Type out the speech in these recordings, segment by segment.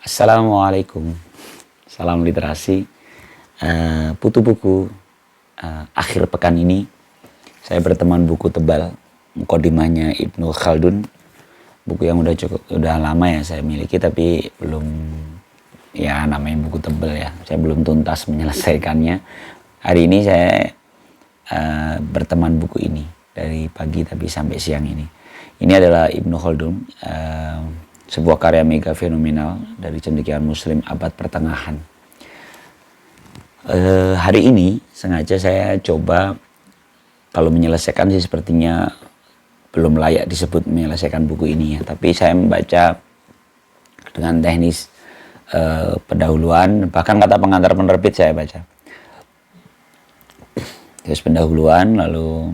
Assalamualaikum, salam literasi. Putu buku akhir pekan ini saya berteman buku tebal, Muqaddimahnya Ibnu Khaldun, buku yang udah lama ya saya miliki tapi belum, ya namanya buku tebal ya, saya belum tuntas menyelesaikannya. Hari ini saya berteman buku ini dari pagi tapi sampai siang ini. Ini adalah Ibnu Khaldun, sebuah karya mega fenomenal dari cendekiawan Muslim abad pertengahan. Hari ini sengaja saya coba, kalau menyelesaikan sih sepertinya belum layak disebut menyelesaikan buku ini ya, tapi saya membaca dengan teknis pendahuluan, bahkan kata pengantar penerbit saya baca. Terus pendahuluan, lalu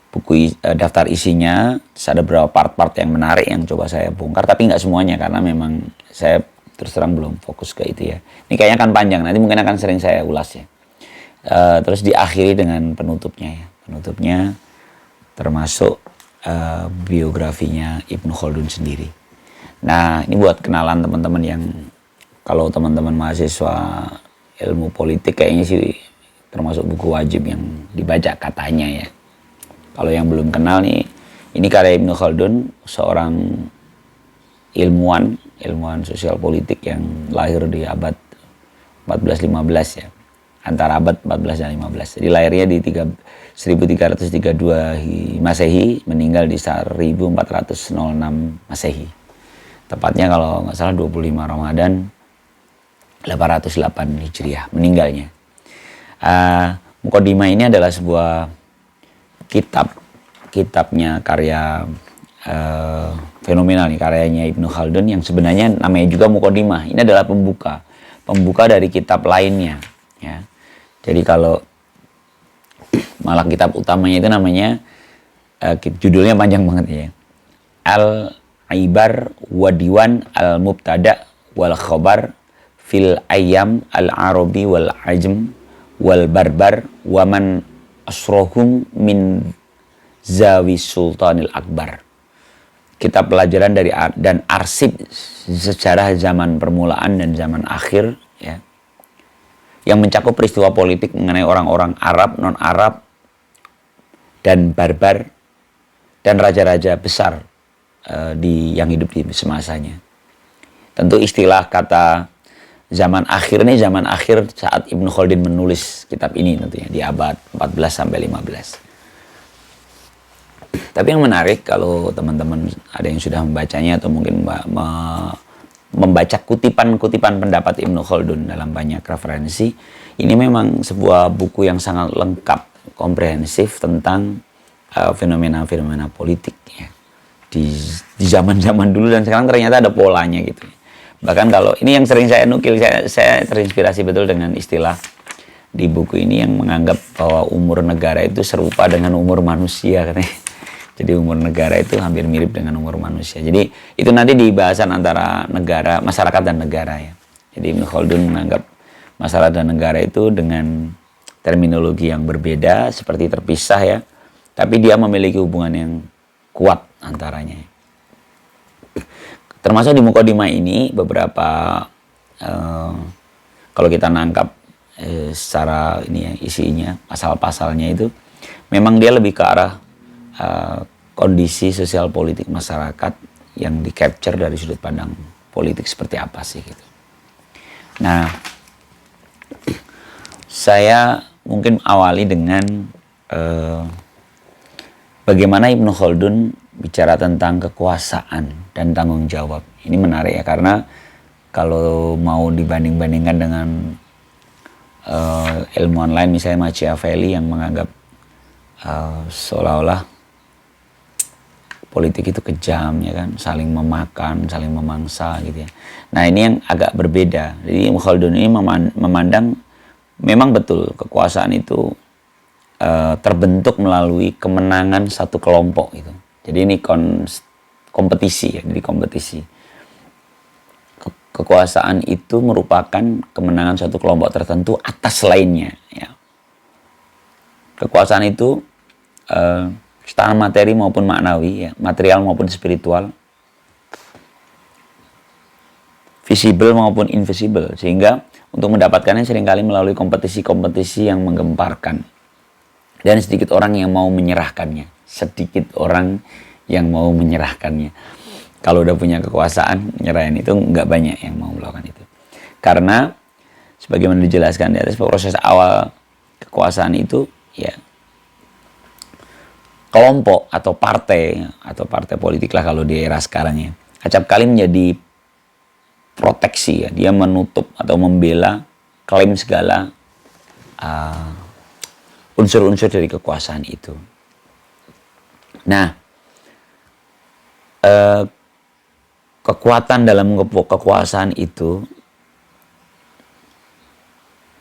buku daftar isinya, terus ada beberapa part-part yang menarik yang coba saya bongkar, tapi nggak semuanya karena memang saya terus terang belum fokus ke itu ya. Ini kayaknya akan panjang, nanti mungkin akan sering saya ulas ya. Terus diakhiri dengan penutupnya ya. Penutupnya termasuk biografinya Ibnu Khaldun sendiri. Nah, ini buat kenalan teman-teman yang, kalau teman-teman mahasiswa ilmu politik kayaknya sih termasuk buku wajib yang dibaca katanya ya. Kalau yang belum kenal nih, ini karya Ibnu Khaldun, seorang ilmuwan sosial politik yang lahir di abad 14-15 ya. Antara abad 14 dan 15. Jadi lahirnya di 1332 Masehi, meninggal di 1406 Masehi. Tepatnya kalau nggak salah 25 Ramadan 808 Hijriah meninggalnya. Muqaddimah ini adalah sebuah kitabnya karya fenomenal nih, karyanya Ibnu Khaldun yang sebenarnya namanya juga Muqaddimah. Ini adalah pembuka dari kitab lainnya ya. Jadi kalau malah kitab utamanya itu namanya judulnya panjang banget ya, Al-Ibar wa Diwan Al-Mubtada wal Khobar fil Ayyam Al-Arabi wal Ajm wal Barbar wa man asrohum min Zawi Sultanil Akbar. Kitab pelajaran dari dan arsip sejarah zaman permulaan dan zaman akhir ya, yang mencakup peristiwa politik mengenai orang-orang Arab, non-Arab, dan barbar, dan raja-raja besar yang hidup di semasanya. Tentu istilah kata zaman akhir ini zaman akhir saat Ibnu Khaldun menulis kitab ini tentunya di abad 14 sampai 15. Tapi yang menarik kalau teman-teman ada yang sudah membacanya atau mungkin membaca kutipan-kutipan pendapat Ibnu Khaldun dalam banyak referensi, ini memang sebuah buku yang sangat lengkap, komprehensif tentang fenomena-fenomena politik ya. Di zaman-zaman dulu dan sekarang ternyata ada polanya gitu. Bahkan kalau ini yang sering saya nukil, saya terinspirasi betul dengan istilah di buku ini yang menganggap bahwa umur negara itu serupa dengan umur manusia katanya. Jadi umur negara itu hampir mirip dengan umur manusia. Jadi itu nanti di bahasan antara negara, masyarakat dan negara ya. Jadi Ibnu Khaldun menganggap masyarakat dan negara itu dengan terminologi yang berbeda, seperti terpisah ya. Tapi dia memiliki hubungan yang kuat antaranya. Termasuk di Muqaddimah ini beberapa kalau kita nangkap secara ini ya, isinya, pasal-pasalnya itu memang dia lebih ke arah kondisi sosial politik masyarakat yang di capture dari sudut pandang politik seperti apa sih gitu. Nah, saya mungkin awali dengan bagaimana Ibnu Khaldun bicara tentang kekuasaan dan tanggung jawab. Ini menarik ya, karena kalau mau dibanding-bandingkan dengan ilmuwan lain, misalnya Machiavelli yang menganggap seolah-olah politik itu kejam ya kan, saling memakan, saling memangsa gitu ya. Nah, ini yang agak berbeda. Jadi Ibnu Khaldun ini memandang memang betul kekuasaan itu terbentuk melalui kemenangan satu kelompok gitu. Jadi ini kompetisi ya, jadi kompetisi. Kekuasaan itu merupakan kemenangan satu kelompok tertentu atas lainnya ya. Kekuasaan itu secara materi maupun maknawi ya, material maupun spiritual, visible maupun invisible, sehingga untuk mendapatkannya seringkali melalui kompetisi-kompetisi yang menggemparkan. Dan sedikit orang yang mau menyerahkannya. Sedikit orang yang mau menyerahkannya. Kalau udah punya kekuasaan, nyerahin itu nggak banyak yang mau melakukan itu. Karena sebagaimana dijelaskan di atas, proses awal kekuasaan itu ya kelompok atau partai politik lah kalau di era sekarang ya, acap kali menjadi proteksi ya, dia menutup atau membela klaim segala unsur-unsur dari kekuasaan itu. Nah, kekuatan dalam kekuasaan itu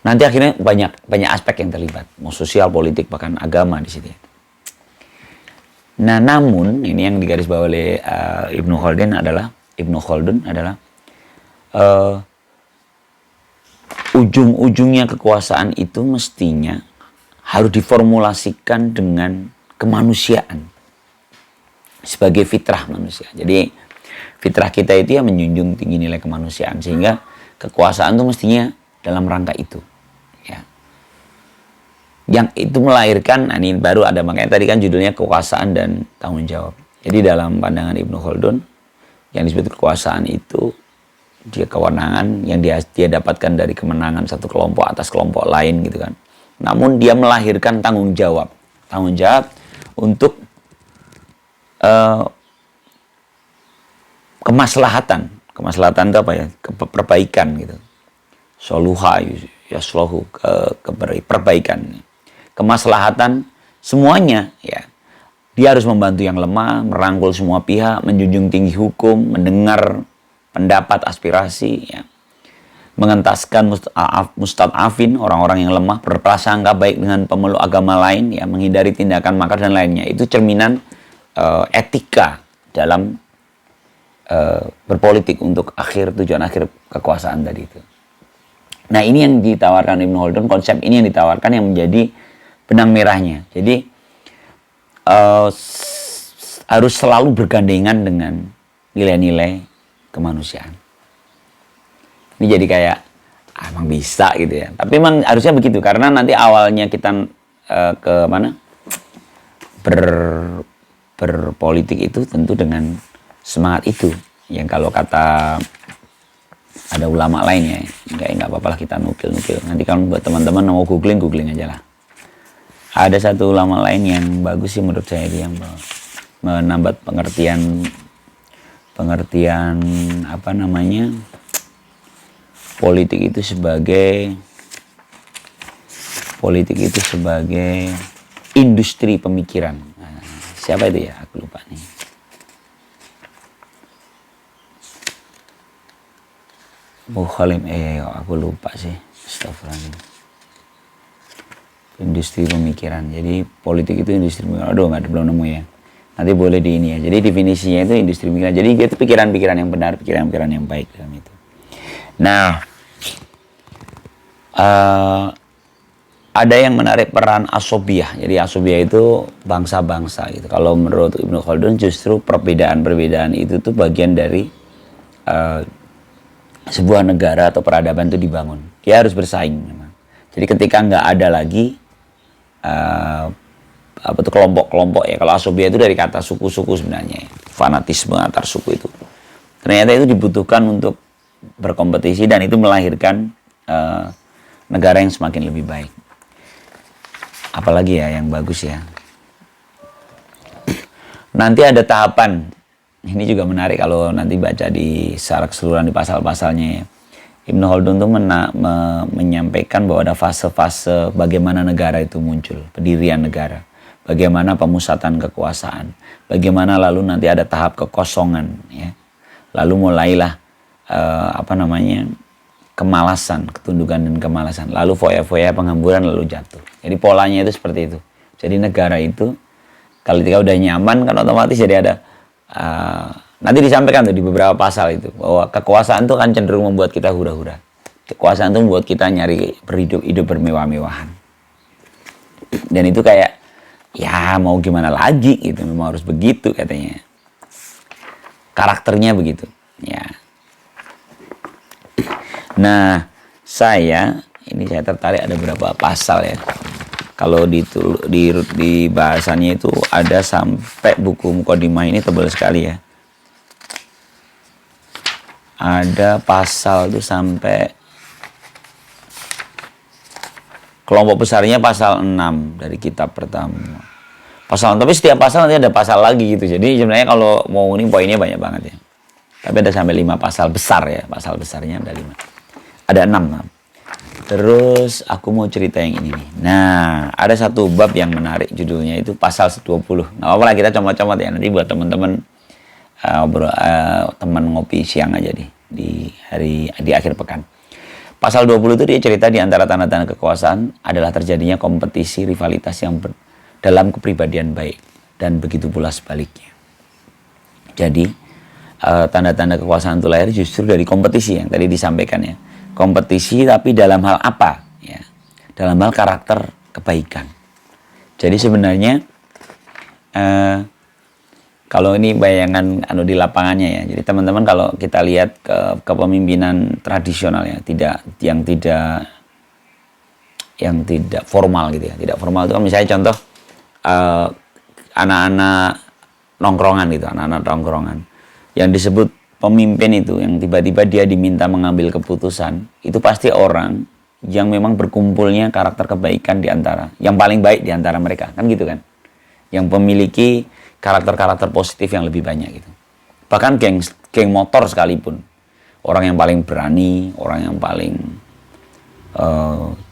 nanti akhirnya banyak aspek yang terlibat, mau sosial, politik, bahkan agama di situ. Nah, namun ini yang digarisbawahi oleh Ibnu Khaldun adalah ujung-ujungnya kekuasaan itu mestinya harus diformulasikan dengan kemanusiaan sebagai fitrah manusia. Jadi fitrah kita itu ya menjunjung tinggi nilai kemanusiaan, sehingga kekuasaan itu mestinya dalam rangka itu ya. Yang itu melahirkan, ini baru ada, makanya tadi kan judulnya kekuasaan dan tanggung jawab. Jadi dalam pandangan Ibnu Khaldun yang disebut kekuasaan itu dia kewenangan yang dia dapatkan dari kemenangan satu kelompok atas kelompok lain gitu kan. Namun dia melahirkan tanggung jawab untuk kemaslahatan itu apa ya, perbaikan gitu. Soluha yasluhu, perbaikan, kemaslahatan semuanya ya. Dia harus membantu yang lemah, merangkul semua pihak, menjunjung tinggi hukum, mendengar pendapat, aspirasi ya. Mengentaskan mustad'afin, orang-orang yang lemah, berprasangka baik dengan pemeluk agama lain ya, menghindari tindakan makar dan lainnya. Itu cerminan etika dalam berpolitik untuk tujuan akhir kekuasaan tadi itu. Nah, ini yang ditawarkan Ibnu Khaldun, konsep ini yang ditawarkan yang menjadi benang merahnya. Jadi harus selalu bergandengan dengan nilai-nilai kemanusiaan. Ini jadi kayak emang bisa gitu ya. Tapi emang harusnya begitu, karena nanti awalnya kita ke mana berpolitik itu tentu dengan semangat itu. Yang kalau kata ada ulama lainnya, nggak apa-apa lah kita nukil. Nanti kalau buat teman-teman mau googling aja lah. Ada satu ulama lain yang bagus sih menurut saya, dia yang menambah pengertian apa namanya, politik itu sebagai industri pemikiran. Nah, siapa itu ya? Aku lupa nih. Mukhalim, aku lupa sih. Astagfirullah. Industri pemikiran. Jadi politik itu industri pemikiran. Aduh, belum nemu ya. Nanti boleh di ini ya. Jadi definisinya itu industri pemikiran. Jadi itu pikiran-pikiran yang benar, pikiran-pikiran yang baik dalam itu. Nah, ada yang menarik peran asobiyah. Jadi asobiyah itu bangsa-bangsa gitu. Kalau menurut Ibnu Khaldun justru perbedaan-perbedaan itu tuh bagian dari sebuah negara atau peradaban itu dibangun. Dia harus bersaing memang. Jadi ketika nggak ada lagi kelompok-kelompok ya. Kalau asobiyah itu dari kata suku-suku sebenarnya. Fanatisme antar suku itu. Ternyata itu dibutuhkan untuk berkompetisi, dan itu melahirkan negara yang semakin lebih baik. Apalagi ya yang bagus ya. Nanti ada tahapan. Ini juga menarik kalau nanti baca secara keseluruhan di pasal-pasalnya ya. Ibnu Khaldun itu menyampaikan bahwa ada fase-fase bagaimana negara itu muncul, pendirian negara, bagaimana pemusatan kekuasaan, bagaimana lalu nanti ada tahap kekosongan ya. Lalu mulailah kemalasan, ketundukan dan kemalasan. Lalu foya-foya penghamburan, lalu jatuh. Jadi polanya itu seperti itu. Jadi negara itu kalau ketika udah nyaman kan otomatis jadi ada nanti disampaikan tuh di beberapa pasal itu bahwa kekuasaan itu akan cenderung membuat kita hura-hura. Kekuasaan itu membuat kita nyari hidup bermewah-mewahan. Dan itu kayak ya mau gimana lagi gitu, memang harus begitu katanya. Karakternya begitu. Ya. Nah, ini saya tertarik ada beberapa pasal ya. Kalau di bahasannya itu ada sampai buku Muqaddimah ini tebal sekali ya. Ada pasal itu sampai kelompok besarnya pasal 6 dari kitab pertama. Tapi setiap pasal nanti ada pasal lagi gitu. Jadi sebenarnya kalau mau ini poinnya banyak banget ya. Tapi ada sampai 5 pasal besar ya. Pasal besarnya ada 5. Ada 6. Terus aku mau cerita yang ini nih. Nah, ada satu bab yang menarik judulnya itu pasal 20. Nggak apa-apa lah kita comot-comot ya. Nanti buat teman-teman teman ngopi siang aja di akhir pekan. Pasal 20 itu dia cerita di antara tanda-tanda kekuasaan adalah terjadinya kompetisi rivalitas yang dalam kepribadian baik dan begitu pula sebaliknya. Jadi tanda-tanda kekuasaan itu lahir justru dari kompetisi yang tadi disampaikan ya. Kompetisi tapi dalam hal apa? Ya, dalam hal karakter kebaikan. Jadi sebenarnya kalau ini bayangan di lapangannya ya. Jadi teman-teman kalau kita lihat ke kepemimpinan tradisional ya, yang tidak formal gitu ya. Tidak formal itu kan misalnya contoh anak-anak nongkrongan yang disebut pemimpin itu yang tiba-tiba dia diminta mengambil keputusan, itu pasti orang yang memang berkumpulnya karakter kebaikan di antara yang paling baik di antara mereka, kan gitu kan. Yang memiliki karakter-karakter positif yang lebih banyak gitu. Bahkan geng motor sekalipun, orang yang paling berani, orang yang paling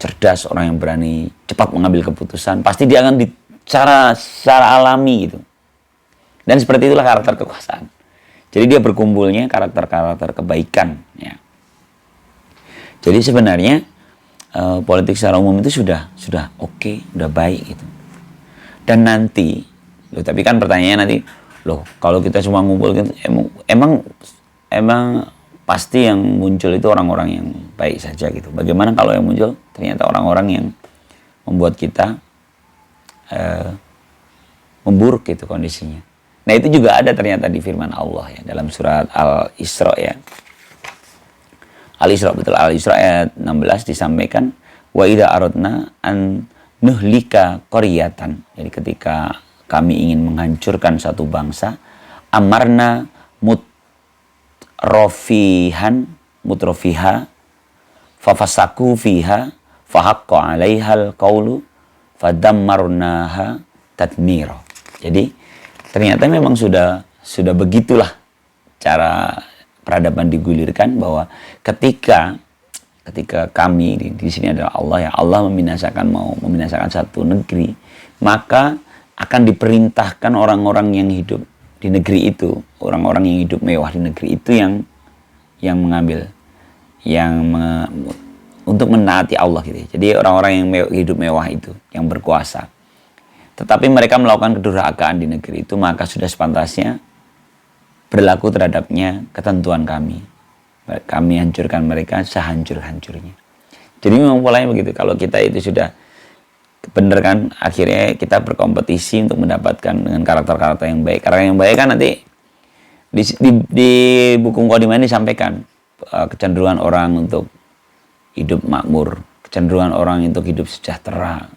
cerdas, orang yang berani cepat mengambil keputusan, pasti dia akan secara alami gitu. Dan seperti itulah karakter kekuasaan. Jadi dia berkumpulnya karakter-karakter kebaikan ya. Jadi sebenarnya politik secara umum itu sudah oke, sudah baik gitu. Dan nanti tapi kan pertanyaannya nanti, kalau kita cuma ngumpul gitu, emang pasti yang muncul itu orang-orang yang baik saja gitu. Bagaimana kalau yang muncul ternyata orang-orang yang membuat kita memburuk gitu kondisinya. Nah itu juga ada ternyata di firman Allah ya, dalam surat Al-Isra ya. Al-Isra ayat 16 disampaikan, wa idza aradna an nuhlika qaryatan. Jadi ketika kami ingin menghancurkan satu bangsa, amarna mutrofiha fafasaku fiha fahaqqa 'alaihal qawlu fadammarnaha tadmira. Jadi ternyata memang sudah begitulah cara peradaban digulirkan, bahwa ketika kami di sini adalah Allah ya, Allah mau membinasakan satu negeri, maka akan diperintahkan orang-orang yang hidup di negeri itu, orang-orang yang hidup mewah di negeri itu yang mengambil, untuk menaati Allah gitu. Jadi orang-orang yang hidup mewah itu, yang berkuasa, tetapi mereka melakukan kedurhakaan di negeri itu, maka sudah sepantasnya berlaku terhadapnya ketentuan kami. Kami hancurkan mereka sehancur-hancurnya. Jadi memang polanya begitu. Kalau kita itu sudah bener kan, akhirnya kita berkompetisi untuk mendapatkan dengan karakter-karakter yang baik. Karakter yang baik kan nanti di buku Muqaddimah ini disampaikan kecenderungan orang untuk hidup makmur, kecenderungan orang untuk hidup sejahtera.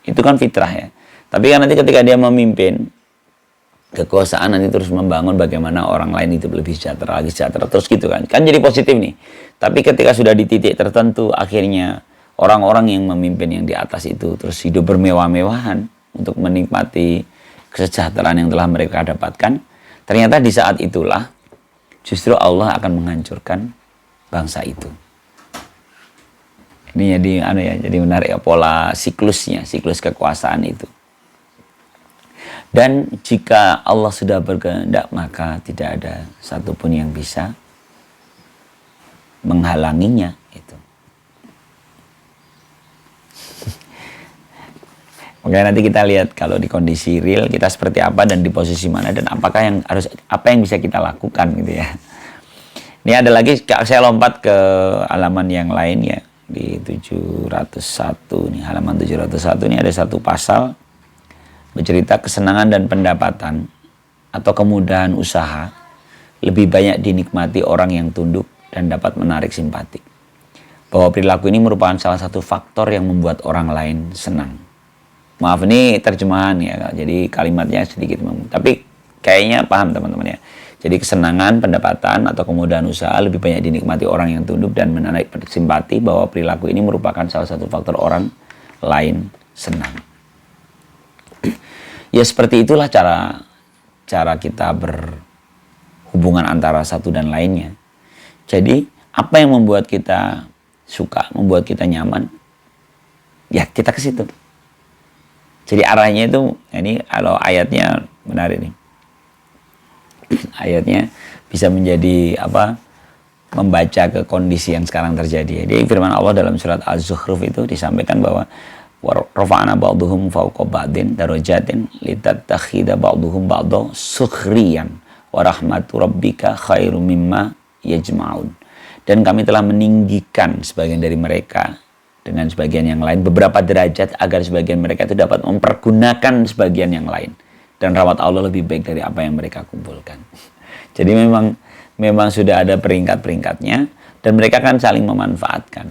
Itu kan fitrah ya. Tapi kan nanti ketika dia memimpin kekuasaan, nanti terus membangun bagaimana orang lain hidup lebih sejahtera, terus gitu kan. Kan jadi positif nih. Tapi ketika sudah di titik tertentu, akhirnya orang-orang yang memimpin yang di atas itu terus hidup bermewah-mewahan untuk menikmati kesejahteraan yang telah mereka dapatkan. Ternyata di saat itulah justru Allah akan menghancurkan bangsa itu. Ini jadi menarik ya, pola siklusnya, siklus kekuasaan itu. Dan jika Allah sudah berkehendak, maka tidak ada satupun yang bisa menghalanginya itu. Makanya nanti kita lihat kalau di kondisi real kita seperti apa dan di posisi mana, dan apa yang bisa kita lakukan gitu ya. Ini ada lagi, saya lompat ke halaman yang lain ya, di 701 nih, halaman 701 ini ada satu pasal bercerita kesenangan dan pendapatan atau kemudahan usaha lebih banyak dinikmati orang yang tunduk dan dapat menarik simpati. bahwa perilaku ini merupakan salah satu faktor yang membuat orang lain senang. Maaf, ini terjemahan ya, jadi kalimatnya sedikit tapi kayaknya paham teman-teman ya. Jadi kesenangan, pendapatan, atau kemudahan usaha lebih banyak dinikmati orang yang tunduk dan menarik simpati, bahwa perilaku ini merupakan salah satu faktor orang lain senang. Ya seperti itulah cara kita berhubungan antara satu dan lainnya. Jadi apa yang membuat kita suka, membuat kita nyaman, ya kita ke situ. Jadi arahnya itu, ini kalau ayatnya menarik nih. Ayatnya bisa menjadi membaca ke kondisi yang sekarang terjadi. Jadi firman Allah dalam surat Az-Zukhruf itu disampaikan bahwa rafa'na ba'duhum fawqa ba'din darajatin litattakhidha ba'duhum ba'dha sukhriyan wa rahmatu rabbika khairum mimma yajma'un. Dan kami telah meninggikan sebagian dari mereka dengan sebagian yang lain beberapa derajat agar sebagian mereka itu dapat mempergunakan sebagian yang lain. Dan rahmat Allah lebih baik dari apa yang mereka kumpulkan. Jadi memang sudah ada peringkat-peringkatnya dan mereka kan saling memanfaatkan.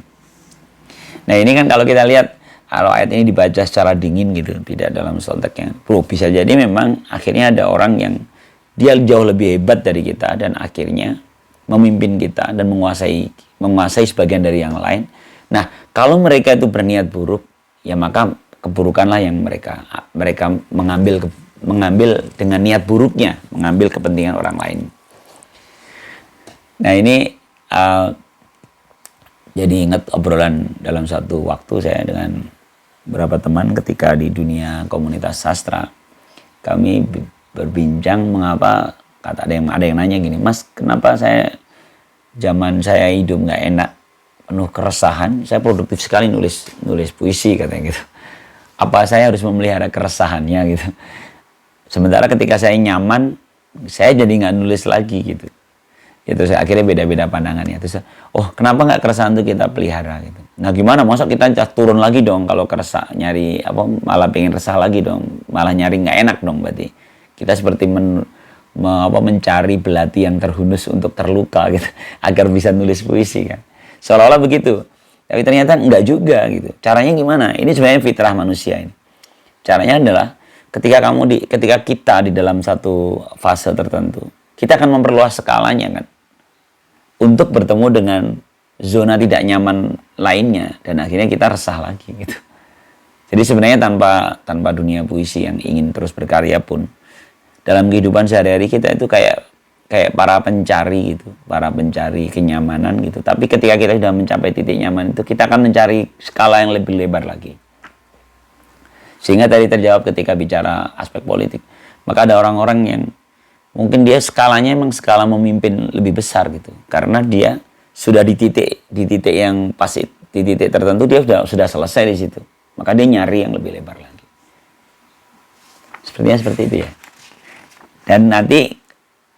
Nah ini kan kalau kita lihat, kalau ayat ini dibaca secara dingin gitu, tidak dalam konteksnya, bisa jadi memang akhirnya ada orang yang dia jauh lebih hebat dari kita dan akhirnya memimpin kita dan menguasai sebagian dari yang lain. Nah kalau mereka itu berniat buruk, ya maka keburukanlah yang mereka mengambil dengan niat buruknya, mengambil kepentingan orang lain. Nah ini jadi ingat obrolan dalam satu waktu saya dengan beberapa teman ketika di dunia komunitas sastra. Kami berbincang mengapa, ada yang nanya gini, Mas, kenapa zaman saya hidup nggak enak, penuh keresahan, saya produktif sekali nulis puisi katanya gitu. Apa saya harus memelihara keresahannya gitu? Sementara ketika saya nyaman, saya jadi nggak nulis lagi gitu. Itu saya akhirnya beda-beda pandangannya. Terus, kenapa nggak keresahan itu kita pelihara gitu? Nah gimana? Masa kita turun lagi dong kalau keresah, nyari malah pengen resah lagi dong, malah nyari nggak enak dong berarti. Kita seperti mencari belati yang terhunus untuk terluka gitu, agar bisa nulis puisi kan. Seolah-olah begitu. Tapi ternyata enggak juga gitu. Caranya gimana? Ini sebenarnya fitrah manusia ini. Caranya adalah ketika kita di dalam satu fase tertentu, kita akan memperluas skalanya kan, untuk bertemu dengan zona tidak nyaman lainnya, dan akhirnya kita resah lagi gitu. Jadi sebenarnya tanpa dunia puisi yang ingin terus berkarya pun, dalam kehidupan sehari-hari kita itu kayak para pencari gitu, para pencari kenyamanan gitu. Tapi ketika kita sudah mencapai titik nyaman itu, kita akan mencari skala yang lebih lebar lagi. Sehingga tadi terjawab ketika bicara aspek politik. Maka ada orang-orang yang mungkin dia skalanya emang skala memimpin lebih besar gitu. Karena dia sudah di titik yang pasti, di titik tertentu dia sudah selesai di situ. Maka dia nyari yang lebih lebar lagi. Sepertinya seperti itu ya. Dan nanti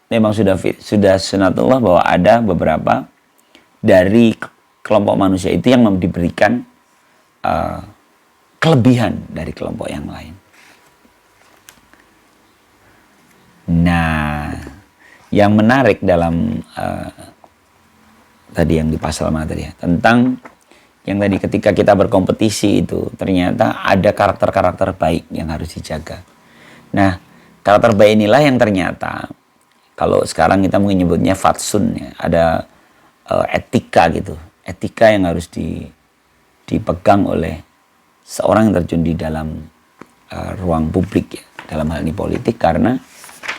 memang sudah sunatullah bahwa ada beberapa dari kelompok manusia itu yang diberikan kelebihan dari kelompok yang lain. Nah, yang menarik dalam tadi yang di pasal mana tadi ya, tentang yang tadi ketika kita berkompetisi itu ternyata ada karakter-karakter baik yang harus dijaga. Nah, karakter baik inilah yang ternyata kalau sekarang kita mungkin nyebutnya fatsun ya, ada etika gitu, etika yang harus dipegang oleh seorang yang terjun di dalam ruang publik ya, dalam hal ini politik, karena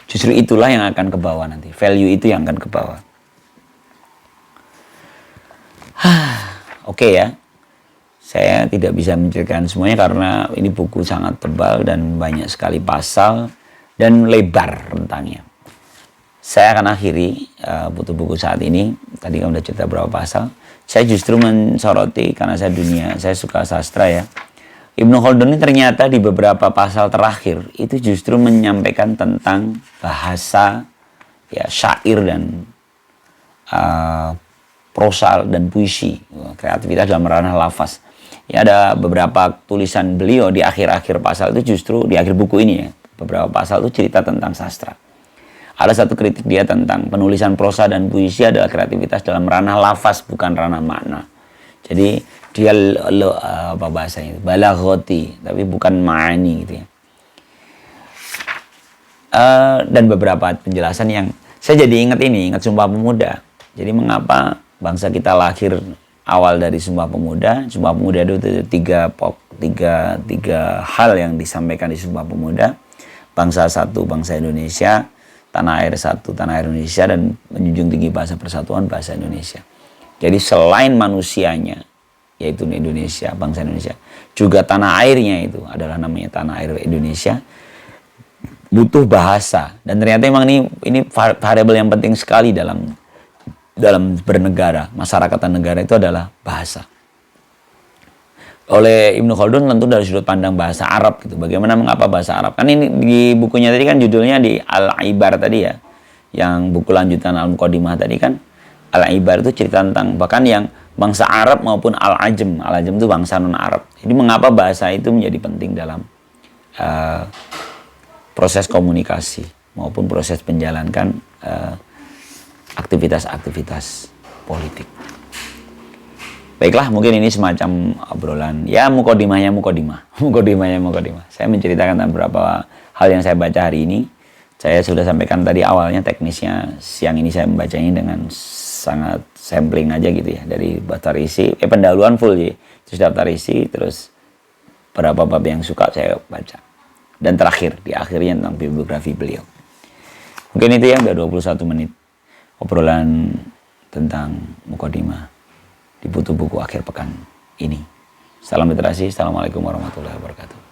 justru itulah yang akan ke bawah nanti, value itu yang akan ke bawah. Oke ya, saya tidak bisa menceritakan semuanya karena ini buku sangat tebal dan banyak sekali pasal dan lebar rentangnya. Saya akan akhiri buku saat ini. Tadi kamu sudah cerita berapa pasal. Saya justru mensoroti karena saya suka sastra ya. Ibnu Khaldun ini ternyata di beberapa pasal terakhir itu justru menyampaikan tentang bahasa ya, syair dan prosa dan puisi, kreativitas dalam ranah lafaz. Ya, ada beberapa tulisan beliau di akhir-akhir pasal itu, justru di akhir buku ini ya, beberapa pasal itu cerita tentang sastra. Ada satu kritik dia tentang penulisan prosa dan puisi adalah kreativitas dalam ranah lafaz, bukan ranah makna. Jadi dia apa bahasanya? Balaghati, tapi bukan ma'ani gitu ya. Dan beberapa penjelasan yang saya jadi ingat Sumpah Pemuda. Jadi mengapa bangsa kita lahir awal dari Sumpah Pemuda? Sumpah Pemuda itu tiga hal yang disampaikan di Sumpah Pemuda. Bangsa satu, bangsa Indonesia. Tanah air satu, tanah air Indonesia. Dan menjunjung tinggi bahasa persatuan, bahasa Indonesia. Jadi selain manusianya, yaitu Indonesia, bangsa Indonesia, juga tanah airnya itu adalah namanya tanah air Indonesia, butuh bahasa. Dan ternyata memang ini variabel yang penting sekali dalam bernegara, masyarakat dan negara itu adalah bahasa. Oleh Ibnu Khaldun tentu dari sudut pandang bahasa Arab gitu. Bagaimana mengapa bahasa Arab? Kan ini di bukunya tadi kan judulnya di Al-Ibar tadi ya. Yang buku lanjutan Al-Muqaddimah tadi kan Al-Ibar itu cerita tentang bahkan yang bangsa Arab maupun Al-Ajam. Al-Ajam itu bangsa non-Arab. Jadi mengapa bahasa itu menjadi penting dalam proses komunikasi maupun proses menjalankan aktivitas-aktivitas politik. Baiklah, mungkin ini semacam obrolan ya mukodimahnya. Saya menceritakan tentang beberapa hal yang saya baca hari ini. Saya sudah sampaikan tadi awalnya teknisnya, siang ini saya membaca ini dengan sangat sampling aja gitu ya, dari daftar isi, pendahuluan full ya, terus daftar isi, terus beberapa bab yang suka saya baca. Dan terakhir, di akhirnya tentang biografi beliau. Mungkin itu ya, udah 21 menit. Obrolan tentang Muqaddimah di buku akhir pekan ini. Salam literasi, assalamualaikum warahmatullahi wabarakatuh.